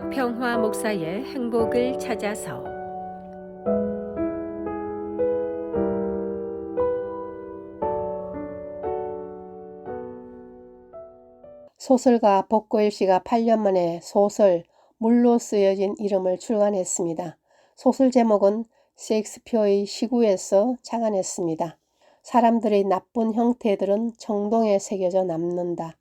박평화 목사의 행복을 찾아서. 소설가 복고일 씨가 8년 만에 소설 물로 쓰여진 이름을 출간했습니다. 소설 제목은 셰익스피어의 시구에서 착안했습니다. 사람들의 나쁜 형태들은 청동에 새겨져 남는다.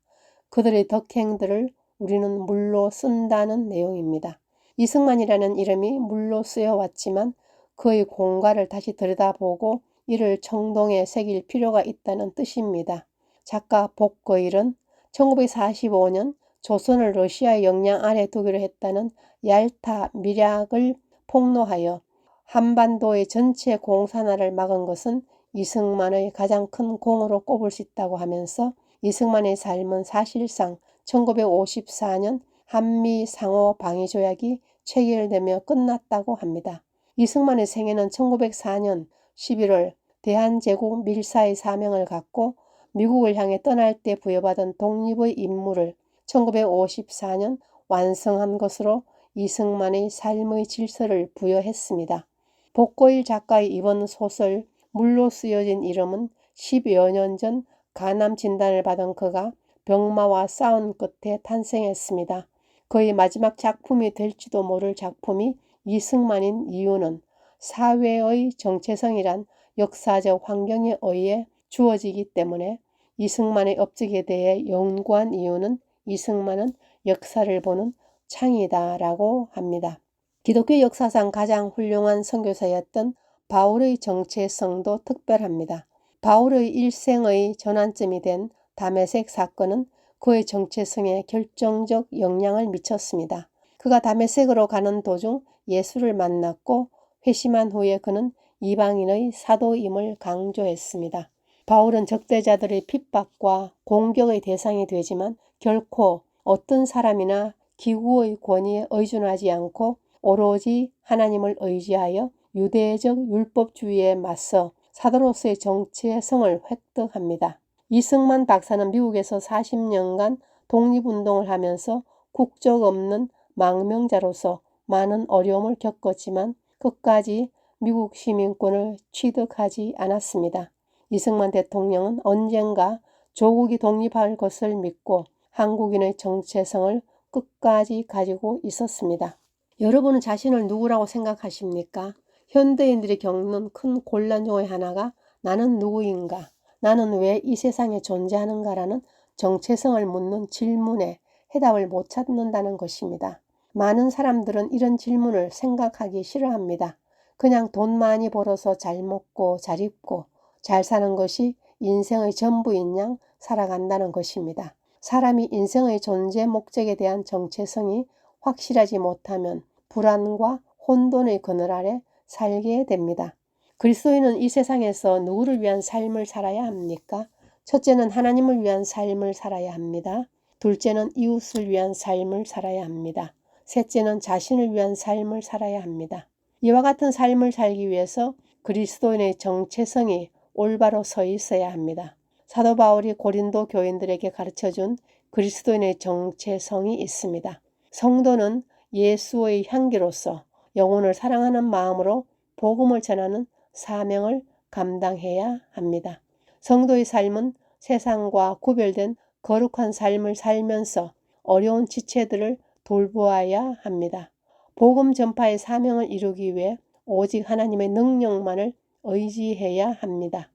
그들의 덕행들을 우리는 물로 쓴다는 내용입니다. 이승만이라는 이름이 물로 쓰여왔지만 그의 공과를 다시 들여다보고 이를 청동에 새길 필요가 있다는 뜻입니다. 작가 복거일은 1945년 조선을 러시아의 영향 아래 두기로 했다는 얄타 밀약을 폭로하여 한반도의 전체 공산화를 막은 것은 이승만의 가장 큰 공으로 꼽을 수 있다고 하면서 이승만의 삶은 사실상 1954년 한미 상호 방위 조약이 체결되며 끝났다고 합니다. 이승만의 생애는 1904년 11월 대한제국 밀사의 사명을 갖고 미국을 향해 떠날 때 부여받은 독립의 임무를 1954년 완성한 것으로 이승만의 삶의 질서를 부여했습니다. 복고일 작가의 이번 소설 물로 쓰여진 이름은 10여 년 전 간암 진단을 받은 그가 병마와 싸운 끝에 탄생했습니다. 그의 마지막 작품이 될지도 모를 작품이 이승만인 이유는 사회의 정체성이란 역사적 환경에 의해 주어지기 때문에 이승만의 업적에 대해 연구한 이유는 이승만은 역사를 보는 창이다라고 합니다. 기독교 역사상 가장 훌륭한 선교사였던 바울의 정체성도 특별합니다. 바울의 일생의 전환점이 된 다메섹 사건은 그의 정체성에 결정적 영향을 미쳤습니다. 그가 다메섹으로 가는 도중 예수를 만났고 회심한 후에 그는 이방인의 사도임을 강조했습니다. 바울은 적대자들의 핍박과 공격의 대상이 되지만 결코 어떤 사람이나 기구의 권위에 의존하지 않고 오로지 하나님을 의지하여 유대적 율법주의에 맞서 사도로서의 정체성을 획득합니다. 이승만 박사는 미국에서 40년간 독립운동을 하면서 국적 없는 망명자로서 많은 어려움을 겪었지만 끝까지 미국 시민권을 취득하지 않았습니다. 이승만 대통령은 언젠가 조국이 독립할 것을 믿고 한국인의 정체성을 끝까지 가지고 있었습니다. 여러분은 자신을 누구라고 생각하십니까? 현대인들이 겪는 큰 곤란 중의 하나가 나는 누구인가? 나는 왜 이 세상에 존재하는가라는 정체성을 묻는 질문에 해답을 못 찾는다는 것입니다. 많은 사람들은 이런 질문을 생각하기 싫어합니다. 그냥 돈 많이 벌어서 잘 먹고 잘 입고 잘 사는 것이 인생의 전부인 양 살아간다는 것입니다. 사람이 인생의 존재 목적에 대한 정체성이 확실하지 못하면 불안과 혼돈의 그늘 아래 살게 됩니다. 그리스도인은 이 세상에서 누구를 위한 삶을 살아야 합니까? 첫째는 하나님을 위한 삶을 살아야 합니다. 둘째는 이웃을 위한 삶을 살아야 합니다. 셋째는 자신을 위한 삶을 살아야 합니다. 이와 같은 삶을 살기 위해서 그리스도인의 정체성이 올바로 서 있어야 합니다. 사도 바울이 고린도 교인들에게 가르쳐준 그리스도인의 정체성이 있습니다. 성도는 예수의 향기로서 영혼을 사랑하는 마음으로 복음을 전하는 사명을 감당해야 합니다. 성도의 삶은 세상과 구별된 거룩한 삶을 살면서 어려운 지체들을 돌보아야 합니다. 복음 전파의 사명을 이루기 위해 오직 하나님의 능력만을 의지해야 합니다.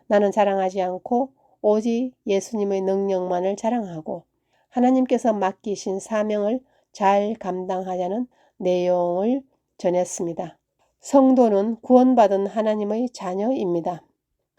나는 자랑하지 않고 오직 예수님의 능력만을 자랑하고 하나님께서 맡기신 사명을 잘 감당하자는 내용을 전했습니다. 성도는 구원받은 하나님의 자녀입니다.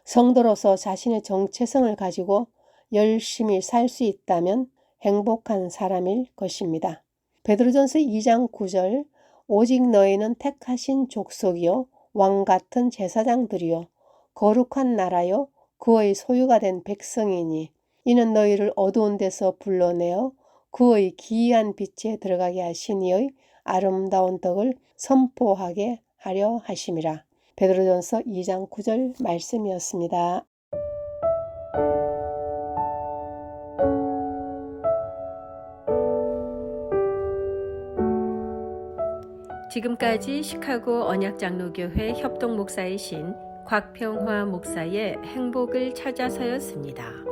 성도로서 자신의 정체성을 가지고 열심히 살 수 있다면 행복한 사람일 것입니다. 베드로전서 2장 9절 오직 너희는 택하신 족속이요 왕 같은 제사장들이요 거룩한 나라요 그의 소유가 된 백성이니 이는 너희를 어두운 데서 불러내어 그의 기이한 빛에 들어가게 하신 이의 아름다운 덕을 선포하게 하려 하심이라. 베드로전서 2장 9절 말씀이었습니다. 지금까지 시카고 언약장로교회 협동 목사이신 곽평화 목사의 행복을 찾아서였습니다.